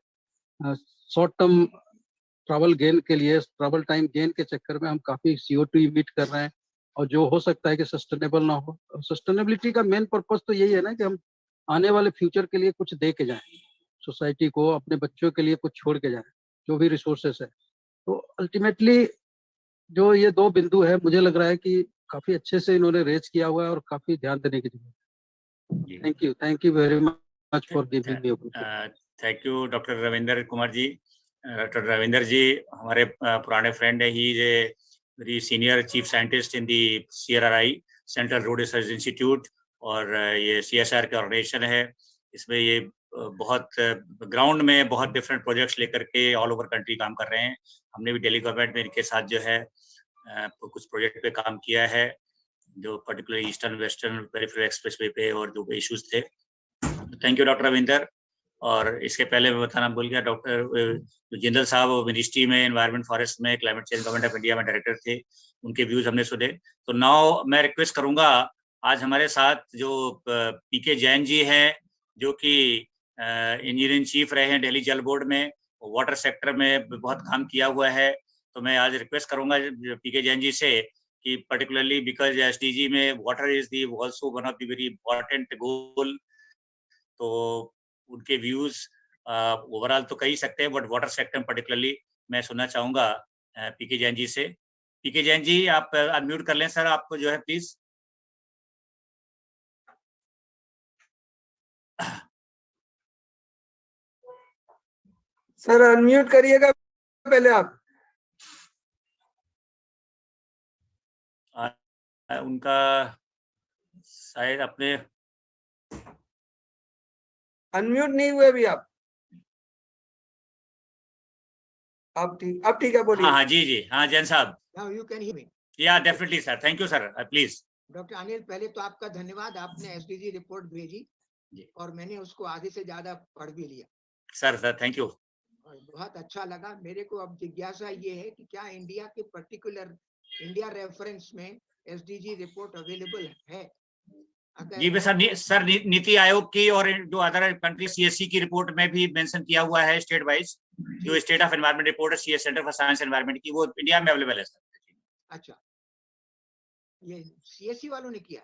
S4: शॉर्ट टर्म ट्रैवल गेन के लिए, ट्रैवल टाइम गेन के चक्कर में हम काफी CO2 इमिट कर रहे हैं और जो हो सकता है कि सस्टेनेबल ना हो। सस्टेनेबिलिटी का मेन पर्पस तो यही है ना कि हम आने वाले फ्यूचर के लिए कुछ दे के जाएं सोसाइटी को, अपने बच्चों के लिए कुछ छोड़ के जाएं जो भी रिसोर्सेस है। तो अल्टीमेटली जो ये 2 बिंदु है मुझे लग रहा है कि काफी अच्छे से इन्होंने रेज किया हुआ है और काफी ध्यान देने की जरूरत है। Thank you very much for giving me opportunity.
S1: Thank you doctor Ravinder Kumar ji. Doctor Ravinder ji हमारे पुराने फ्रेंड है, he is a very senior chief scientist in the CRRI central road research institute, और ये CSR का ऑर्गेनाइजेशन है। इसमें ये बहुत ग्राउंड में बहुत डिफरेंट प्रोजेक्ट्स लेकर के ऑल ओवर कंट्री काम कर रहे हैं। हमने भी दिल्ली गवर्नमेंट में इनके साथ जो है कुछ प्रोजेक्ट पे काम किया है, जो particular eastern western peripheral expressway पे और जो इश्यूज थे। Thank you doctor Ravinder. और इसके पहले मैं बताना भूल गया, डॉक्टर जिंदल साहब वो मिनिस्ट्री में एनवायरनमेंट फॉरेस्ट में climate change government of India में डायरेक्टर थे, उनके व्यूज हमने सुने। तो नाउ मैं रिक्वेस्ट करूंगा, आज हमारे साथ जो PK जैन जी हैं जो कि इंजीनियर इन चीफ रहे हैं दिल्ली जल बोर्ड में, वाटर सेक्टर में बहुत काम किया हुआ है। तो मैं आज रिक्वेस्ट करूंगा पीके जैन जी से कि पर्टिकुलरली बिकॉज एसडीजी में water is the also one of the very important गोल, तो उनके व्यूज ओवरऑल तो कह ही सकते हैं, बट वाटर सेक्टर में पर्टिकुलरली मैं सुनना चाहूंगा पीके जैन जी से। पीके जैन जी आप अनम्यूट कर लें सर, आपको जो है प्लीज।
S5: सर अनम्यूट करिएगा पहले आप।
S1: उनका शायद अपने
S5: अनम्यूट नहीं हुए अभी आप। अब ठीक है, बोलिए।
S1: हाँ जी जी, हाँ जैन साहब।
S6: Now you can hear me.
S1: या definitely sir, thank you sir, please.
S6: Doctor Anil, पहले तो आपका धन्यवाद, आपने एसडीजी रिपोर्ट भेजी
S1: जी।
S6: और मैंने उसको आधे से ज्यादा पढ़ भी लिया
S1: सर थैंक यू।
S6: और बहुत अच्छा लगा मेरे को। अब जिज्ञासा ये है कि क्या इंडिया के पर्टिकुलर इंडिया रेफरेंस में एसडीजी रिपोर्ट अवेलेबल है?
S1: जी सर नीति आयोग की और जो अदर कंट्री सीएससी की रिपोर्ट में भी मेंशन किया हुआ है स्टेट वाइज, जो स्टेट ऑफ एनवायरनमेंट रिपोर्ट है CS centre for science environment की, वो इंडिया में अवेलेबल है सर।
S6: अच्छा, ये सीएससी वालों ने किया?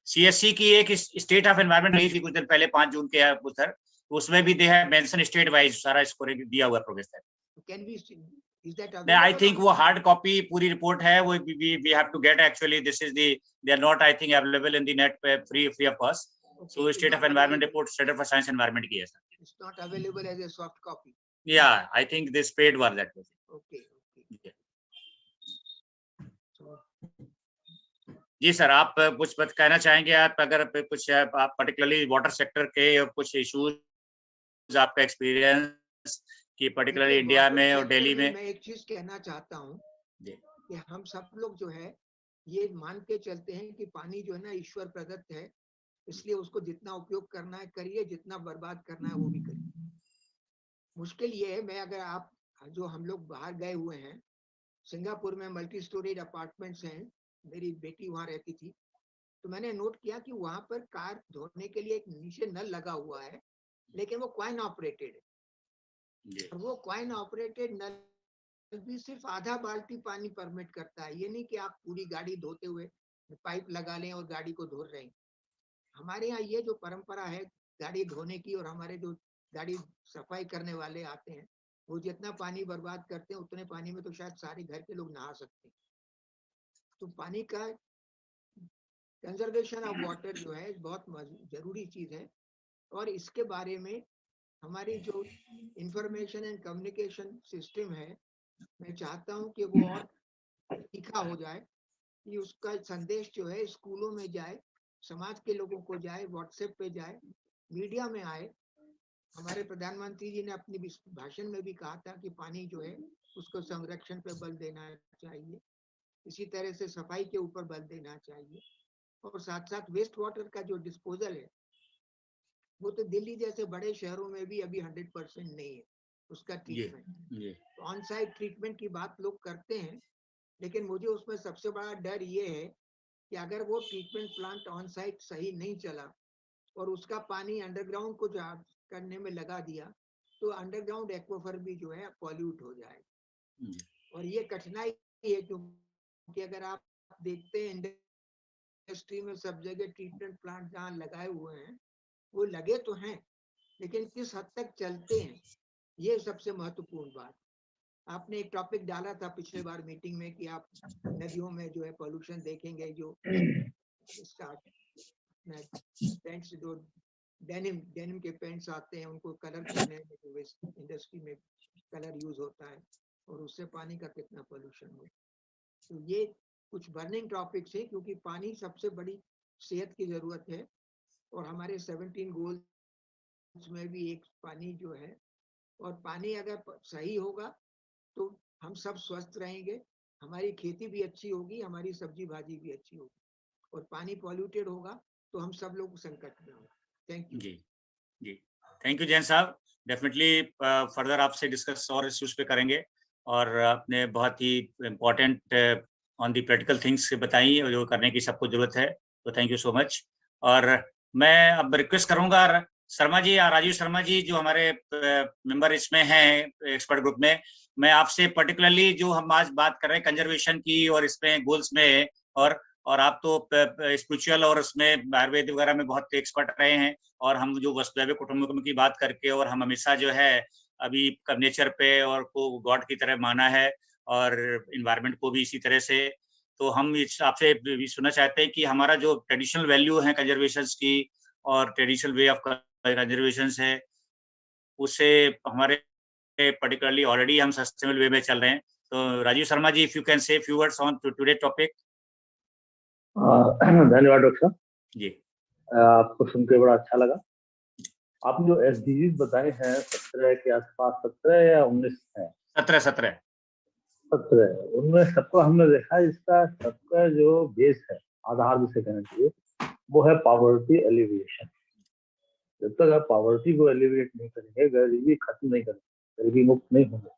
S1: सीएससी की एक स्टेट ऑफ एनवायरनमेंट रही थी कुछ दिन पहले 5 जून के सर, उसमें भी दे है मेंशन स्टेट वाइज सारा इसको दिया हुआ प्रोग्रेस है।
S6: Can we is that
S1: available? I think वो हार्ड कॉपी पूरी रिपोर्ट है, वो we have to get, actually this is they are not I think available in the net पे free of cost. So state of environment report centre for science environment की है sir.
S6: It's not available as a soft copy?
S1: या I think this paid were that.
S6: Okay
S1: ji sir, आप कुछ कहना चाहेंगे? आप अगर कुछ आप पर्टिकुलरली वाटर सेक्टर के कुछ इश्यूज आपका एक्सपीरियंस कि पर्टिकुलरली इंडिया में और दिल्ली में।
S6: मैं एक चीज कहना चाहता हूँ कि हम सब लोग जो है ये मान के चलते हैं कि पानी जो है ना ईश्वर प्रदत्त है, इसलिए उसको जितना उपयोग करना है करिए, जितना बर्बाद करना है वो भी करिए। मुश्किल ये है, मैं अगर आप जो हम लोग बाहर गए हुए हैं, सिंगापुर में मल्टी स्टोरेज अपार्टमेंट्स हैं, मेरी बेटी वहां रहती थी, तो मैंने नोट किया कि वहां पर कार धोने के लिए एक नीचे नल लगा हुआ है, लेकिन वो कॉइन ऑपरेटेड है। और वो कॉइन ऑपरेटेड नल भी सिर्फ आधा बाल्टी पानी परमिट करता है। ये नहीं कि आप पूरी गाड़ी धोते हुए पाइप लगा लें और गाड़ी को धो रहे हैं। हमारे यहाँ ये जो परंपरा है गाड़ी धोने की, और हमारे जो गाड़ी सफाई करने वाले आते हैं वो जितना पानी बर्बाद करते हैं उतने पानी में तो शायद सारे घर के लोग नहा सकते हैं। तो पानी का कंजर्वेशन ऑफ वाटर जो है बहुत जरूरी चीज है, और इसके बारे में हमारी जो इंफॉर्मेशन एंड कम्युनिकेशन सिस्टम है, मैं चाहता हूं कि वो और तीखा हो जाए, कि उसका संदेश जो है स्कूलों में जाए, समाज के लोगों को जाए, व्हाट्सएप पे जाए, मीडिया में आए। हमारे प्रधानमंत्री जी ने अपनी भाषण में भी कहा था कि पानी जो है उसको संरक्षण पे बल देना चाहिए, इसी तरह से सफाई के ऊपर बल देना चाहिए, और साथ साथ वेस्ट वाटर का जो डिस्पोजल है वो तो दिल्ली जैसे बड़े शहरों में भी अभी 100% नहीं है उसका ट्रीटमेंट। तो ऑन साइट ट्रीटमेंट की बात लोग करते हैं, लेकिन मुझे उसमें सबसे बड़ा डर ये है कि अगर वो ट्रीटमेंट प्लांट ऑन साइट सही नहीं चला और उसका पानी अंडरग्राउंड को करने में लगा दिया, तो अंडरग्राउंड एक्वाफर भी जो है पॉल्यूट हो जाएगा। और ये कठिनाई है, क्योंकि अगर आप देखते हैं इंडस्ट्री में सब जगह ट्रीटमेंट प्लांट जहाँ लगाए हुए हैं वो लगे तो हैं, लेकिन किस हद तक चलते हैं, ये सबसे महत्वपूर्ण बात। आपने एक टॉपिक डाला था पिछले बार मीटिंग में कि आप नदियों में जो है पॉल्यूशन देखेंगे, जो पेंट्स जो डेनिम के पेंट्स आते हैं उनको कलर करने में जो इंडस्ट्री में कलर यूज होता है, और उससे पानी का कितना पोल्यूशन हो। तो ये कुछ बर्निंग टॉपिक्स है, क्योंकि पानी सबसे बड़ी सेहत की जरूरत है, और हमारे 17 गोल्स में भी एक पानी जो है, और पानी अगर सही होगा तो हम सब स्वस्थ रहेंगे, हमारी खेती भी अच्छी होगी, हमारी सब्जी भाजी भी अच्छी होगी, और पानी पॉल्यूटेड होगा तो हम सब लोग संकट में होंगे। Thank you.
S1: जी थैंक यू जैन साहब। डेफिनेटली फर्दर आपसे डिस्कस और इश्यूज पे करेंगे, और आपने बहुत ही important on the practical things बताई जो करने की सबको जरूरत है, तो थैंक यू सो मच। और मैं अब रिक्वेस्ट करूंगा शर्मा जी, राजीव शर्मा जी जो हमारे मेंबर इसमें हैं एक्सपर्ट ग्रुप में, मैं आपसे पर्टिकुलरली जो हम आज बात कर रहे हैं कंजर्वेशन की और इसमें गोल्स में, और आप तो स्पिरिचुअल और उसमें आयुर्वेद वगैरह में बहुत एक्सपर्ट रहे हैं, और हम जो वसुधैव कुटुंबकम की बात करके, और हम हमेशा जो है अभी नेचर पे और को गॉड की तरह माना है, और इन्वायरमेंट को भी इसी तरह से। तो हम आपसे भी सुनना चाहते हैं कि हमारा जो ट्रेडिशनल वैल्यू है कंजर्वेशन की और ट्रेडिशनल वे ऑफ कंजर्वेशन है, उससे हमारे पर्टिकुलरली ऑलरेडी हम सस्टेनेबल वे में चल रहे हैं। तो Rajiv Sharma ji, if you can say few words on today topic.
S7: धन्यवाद डॉक्टर साहब,
S1: जी
S7: आपको सुन के बड़ा अच्छा लगा। आपने जो एसडीजीज बताए हैं 17 के आसपास, 17 या 19 है?
S1: 17
S7: उनमें सबको हमने देखा, इसका सबका जो बेस है, आधार जिसे कहना चाहिए, वो है पॉवर्टी एलिविएशन। जब तक आप पॉवर्टी को एलिविएट नहीं करेंगे, गरीबी खत्म नहीं करेंगे, गरीबी मुक्त नहीं होंगे,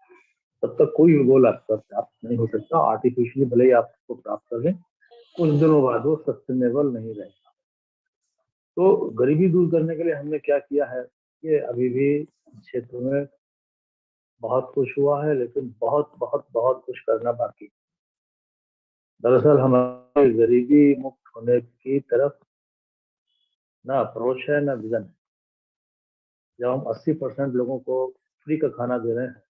S7: तब तक कोई भी गोल आपका प्राप्त नहीं हो सकता। आर्टिफिशियली भले ही आप उसको प्राप्त कर लें, कुछ दिनों बाद वो सस्टेनेबल नहीं रहेगा। तो गरीबी दूर करने के लिए हमने क्या किया है, ये अभी भी क्षेत्र में बहुत कुछ हुआ है, लेकिन बहुत बहुत बहुत कुछ करना बाकी। दरअसल हमारे गरीबी मुक्त होने की तरफ ना अप्रोच है ना विजन है। जब हम 80% लोगों को फ्री का खाना दे रहे हैं,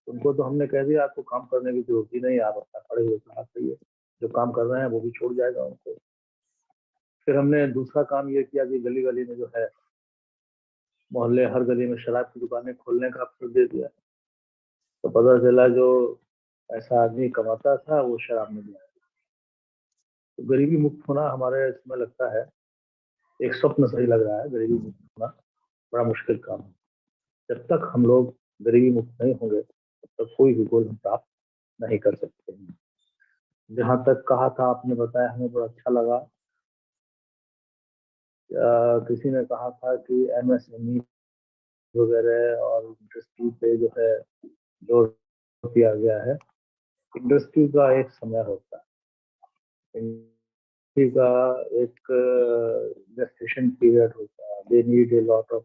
S7: उनको तो हमने कह दिया आपको काम करने की जरूरत ही नहीं, आप अपना खड़े हुए खा सही है, जो काम कर रहे हैं वो भी छोड़ जाएगा उनको। फिर हमने दूसरा काम ये किया कि गली गली में जो है, मोहल्ले हर गली में शराब की दुकानें खोलने का अवसर दे दिया। तो पता चला जो ऐसा आदमी कमाता था वो शराब में दिया। तो गरीबी मुक्त होना हमारे इसमें लगता है एक स्वप्न सही लग रहा है। गरीबी मुक्त होना बड़ा मुश्किल काम है। जब तक हम लोग गरीबी मुक्त नहीं होंगे, तब तक कोई भी गोल हम प्राप्त नहीं कर सकते हैं। जहाँ तक कहा था आपने बताया, हमें बड़ा अच्छा लगा। किसी ने कहा था कि एमएसएमई वगैरह और इंडस्ट्री पे जो है जोर दिया गया है। इंडस्ट्री का एक समय होता है, इंडस्ट्री का एक gestation पीरियड होता है। They need a lot of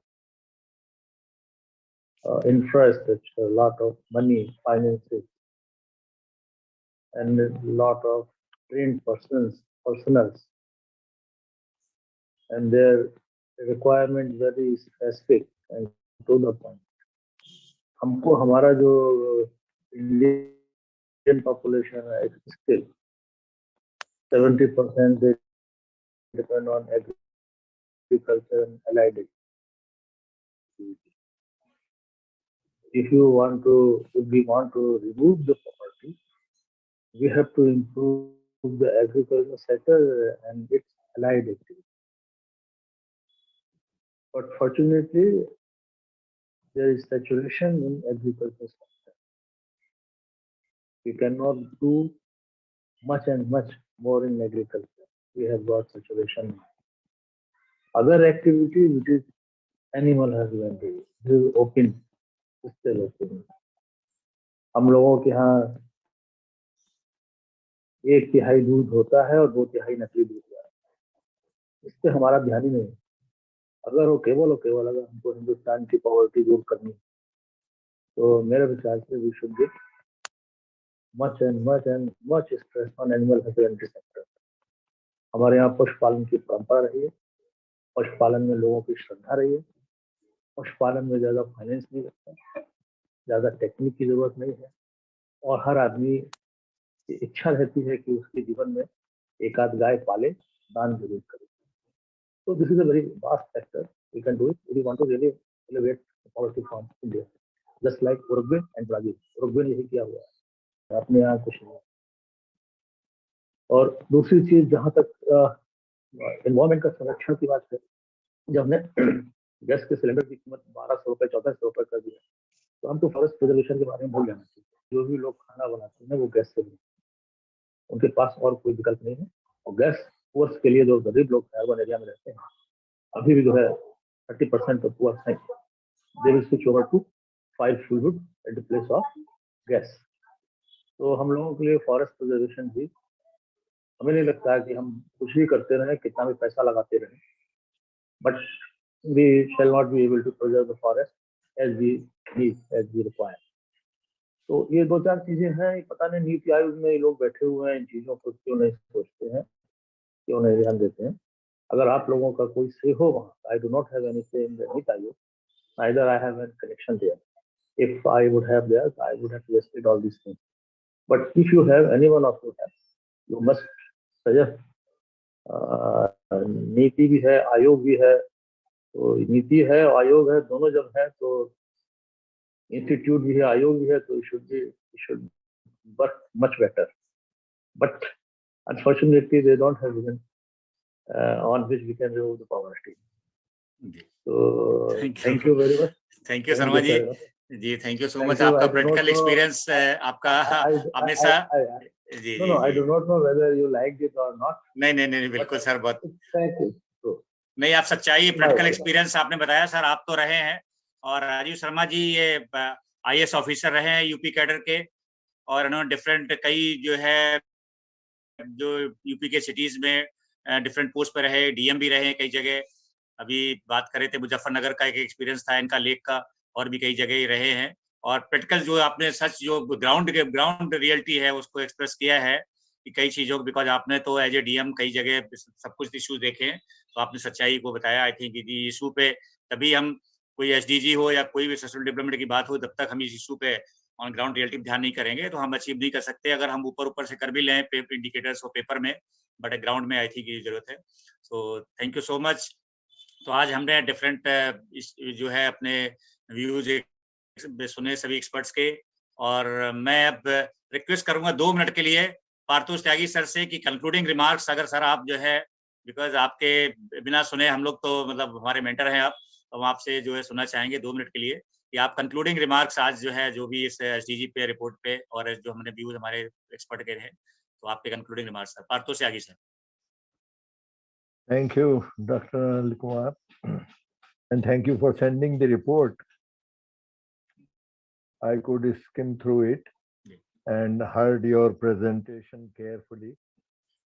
S7: infrastructure, lot of money, finances, and a lot of trained personals, and their requirement very specific and to the point. हमको हमारा जो इंडियन पॉपुलेशन है, still 70% they depend on agriculture and allied activities. If we want to remove the poverty, we have to improve the agricultural sector and its allied activities. But fortunately, there is saturation in agricultural sector. We cannot do much and much more in agriculture. We have got saturation. Other activity, which is animal husbandry, this is open, still open. हम लोगों के यहाँ 1/3 दूध होता है और 2/3 नकली दूध होता है। इस पे हमारा ध्यान ही नहीं। अगर वो केवल अगर हमको हिंदुस्तान की पॉवर्टी दूर करनी, तो मेरे विचार से we should give much stress on animal husbandry sector. हमारे यहाँ पशुपालन की परंपरा रही है, पशुपालन में लोगों की श्रद्धा रही है, पशुपालन में ज्यादा फाइनेंस नहीं लगता, ज्यादा टेक्निक की जरूरत नहीं है, और हर आदमी की इच्छा रहती है कि उसके जीवन में एक आध गाय पाले, दान जरूर करे। So this is a very vast sector. We can do it. We want to really elevate the poverty from India, just like Uruguay and Brazil. Uruguay ने यही किया हुआ है, अपने यहाँ कुछ नहीं। और दूसरी चीज, जहाँ तक एनवायरमेंट का संरक्षण की बात है, जब हमने गैस के सिलेंडर की कीमत 1200 रुपए 1400 रुपए कर दिया, तो हम तो फॉरेस्ट प्रिजर्वेशन के बारे में भूल जाना चाहिए। जो भी लोग खाना बनाते हैं वो गैस से बनाते हैं, उनके पास और कोई विकल्प नहीं है। और गैस पुअर्स के लिए, जो गरीब लोग अर्बन एरिया में रहते हैं, अभी भी जो है 30% ऑफ पुअर्स हैं, they will switch over to fire fuel at the place of gas. तो हम लोगों के लिए फॉरेस्ट प्रिजर्वेशन भी, हमें नहीं लगता है कि हम कुछ भी करते रहे, कितना भी पैसा लगाते रहे, but we shall not be able to preserve the forest as we need, as we require. तो ये दो चार चीजें हैं, पता नहीं नीति आयोग में ये लोग बैठे हुए हैं, इन चीजों को क्यों नहीं सोचते हैं, क्यों नहीं ध्यान देते हैं. अगर आप लोगों का कोई से हो वहाँ, I do not have any say in the NITI Aayog, neither I have any connection there. If I would have theirs, I would have suggested all these things. But if you have anyone of you have, you must suggest. नीति भी है, आयोग भी है, तो नीति है, आयोग है, दोनों जब है तो इंस्टीट्यूट भी है, आयोग भी है, तो should work much better. But unfortunately, they don't have vision on which we can remove the poverty. So thank you very much.
S1: Thank you Sharma ji. जी थैंक यू सो मच. आपका प्रैक्टिकल एक्सपीरियंस आपका हमेशा जी.
S7: No, I do not know whether you liked it or not.
S1: नहीं बिल्कुल sir. बहुत
S7: Thank you.
S1: नहीं, आप सच्चाई प्रैक्टिकल एक्सपीरियंस आपने बताया सर. आप तो रहे हैं, और राजीव शर्मा जी ये IAS ऑफिसर रहे हैं यूपी कैडर के, और उन्होंने डिफरेंट कई जो है जो यूपी के सिटीज में डिफरेंट पोस्ट पे रहे, DM भी रहे कई जगह. अभी बात कर रहे थे मुजफ्फरनगर का एक एक्सपीरियंस था इनका, लेक का, और भी कई जगह रहे हैं. और प्रैक्टिकल जो आपने सच जो ग्राउंड रियलिटी है उसको एक्सप्रेस किया है कि कई चीजों को, बिकॉज आपने तो एज ए DM कई जगह सब कुछ इश्यूज देखे हैं, तो आपने सच्चाई को बताया. आई थिंक ये इशू पे तभी हम कोई SDG हो या कोई भी सस्टेनेबल डेवलपमेंट की बात हो, जब तक हम इस इशू पे ऑन ग्राउंड रियलिटी पे ध्यान नहीं करेंगे तो हम अचीव नहीं कर सकते. अगर हम ऊपर से कर भी लें इंडिकेटर्स और पेपर में, बट ग्राउंड में आई थिंक ये जरूरत है. So thank you so much. तो आज हमने डिफरेंट जो है अपने व्यूज सुने सभी एक्सपर्ट्स के, और मैं अब रिक्वेस्ट करूंगा 2 मिनट के लिए पार्थोस त्यागी सर से कि कंक्लूडिंग रिमार्क्स अगर सर आप जो है, बिकॉज आपके बिना सुने हम लोग तो मतलब हमारे मेंटर हैं आप, तो हम आपसे जो है सुनना चाहेंगे 2 मिनट के लिए कि आप कंक्लूडिंग रिमार्क्स आज जो है जो भी इस SDG पे रिपोर्ट पे और जो हमने व्यूज हमारे एक्सपर्ट के हैं, तो आपके concluding remarks sir. Parthos Tyagi sir.
S8: Thank you, Dr. Anil Kumar, and thank you for sending the report. I could skim through it and heard your presentation carefully,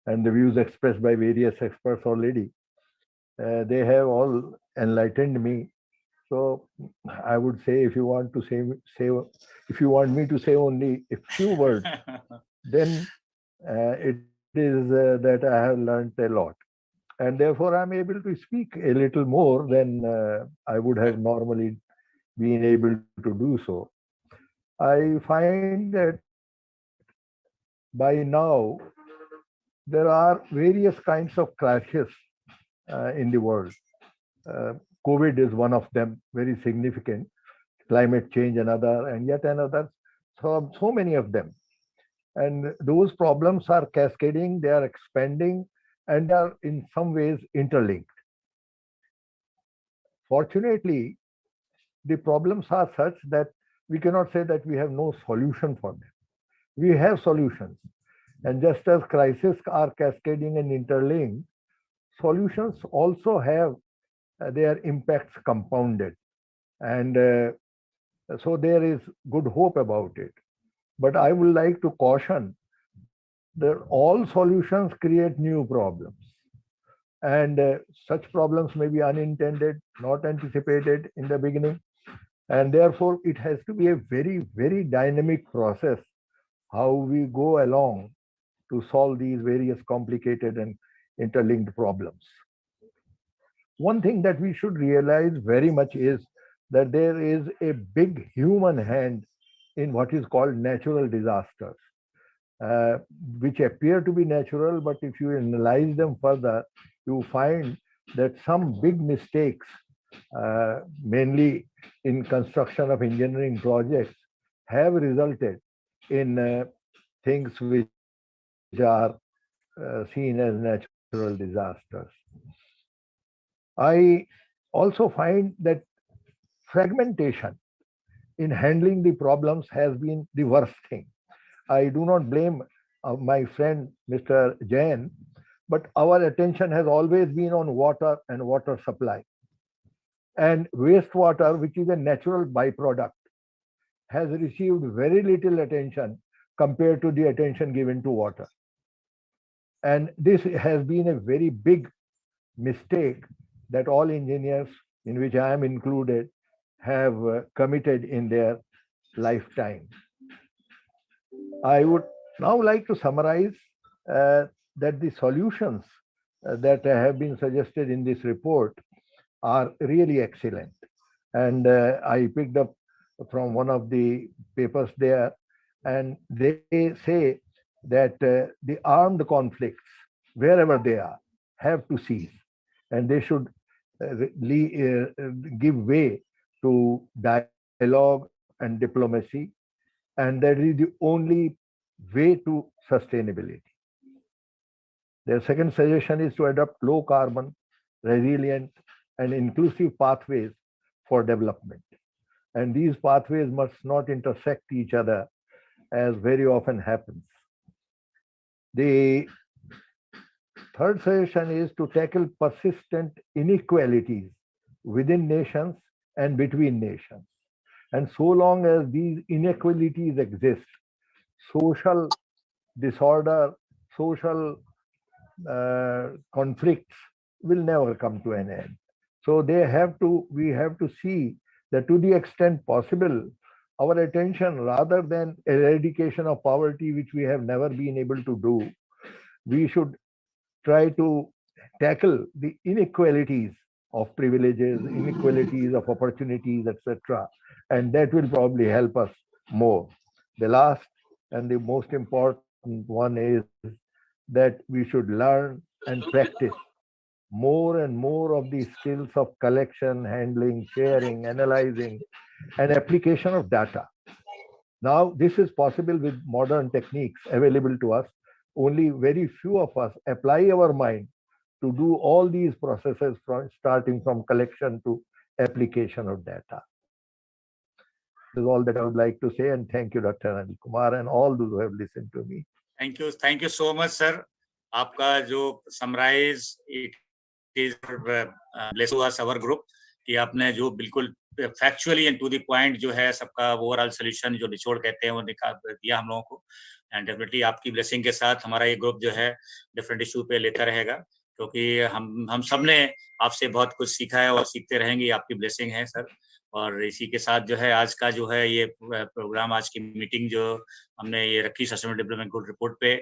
S8: and the views expressed by various experts already. They have all enlightened me. So I would say, if you want to if you want me to say only a few words, then it is that I have learned a lot. And therefore, I'm able to speak a little more than I would have normally been able to do so. I find that by now, there are various kinds of crashes in the world. COVID is one of them, very significant. Climate change another, and yet another. So many of them. And those problems are cascading, they are expanding, and they are in some ways interlinked. Fortunately, the problems are such that we cannot say that we have no solution for them. We have solutions. And just as crises are cascading and interlinked, solutions also have their impacts compounded. And so there is good hope about it. But I would like to caution that all solutions create new problems. And such problems may be unintended, not anticipated in the beginning. And therefore, it has to be a very, very dynamic process how we go along to solve these various complicated and interlinked problems. One thing that we should realize very much is that there is a big human hand in what is called natural disasters, which appear to be natural, but if you analyze them further, you find that some big mistakes, mainly in construction of engineering projects, have resulted in things which are seen as natural disasters. I also find that fragmentation in handling the problems has been the worst thing. I do not blame my friend Mr. Jain, but our attention has always been on water and water supply. And wastewater, which is a natural byproduct, has received very little attention compared to the attention given to water. And this has been a very big mistake that all engineers in which I am included, have committed in their lifetime. I would now like to summarize that the solutions that have been suggested in this report are really excellent. And I picked up from one of the papers there, and they say that the armed conflicts, wherever they are, have to cease, and they should give way to dialogue and diplomacy, and that is the only way to sustainability. Their second suggestion is to adopt low carbon, resilient, and inclusive pathways for development. And these pathways must not intersect each other, as very often happens. The third suggestion is to tackle persistent inequalities within nations and between nations. And so long as these inequalities exist, social disorder, social conflicts will never come to an end. So we have to see that to the extent possible, our attention, rather than eradication of poverty, which we have never been able to do, we should try to tackle the inequalities of privileges, inequalities of opportunities, etc. And that will probably help us more. The last and the most important one is that we should learn and practice more and more of the skills of collection, handling, sharing, analyzing, and application of data. Now, this is possible with modern techniques available to us. Only very few of us apply our mind to do all these processes, starting from collection to application of data. This is all that I would like to say, and thank you, Dr. Anil Kumar, and all those who have listened to me.
S1: Thank you so much, sir. आपका जो summarize it is bless us our group कि आपने जो बिल्कुल factually and to the point जो है सबका overall solution जो निचोड़ कहते हैं वो दिया हम लोगों को, and definitely आपकी blessing के साथ हमारा ये group जो है different issue पे लेता रहेगा, क्योंकि हम सब ने आपसे बहुत कुछ सीखा है और सीखते रहेंगे, आपकी blessing है सर। और इसी के साथ जो है आज का जो है ये प्रोग्राम, आज की मीटिंग जो हमने ये रखी सस्टेनेबल डेवलपमेंट गोल रिपोर्ट पे,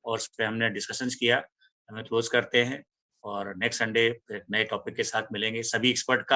S1: और उस पे हमने डिस्कशंस किया, हमें क्लोज करते हैं और नेक्स्ट संडे नए टॉपिक के साथ मिलेंगे। सभी एक्सपर्ट का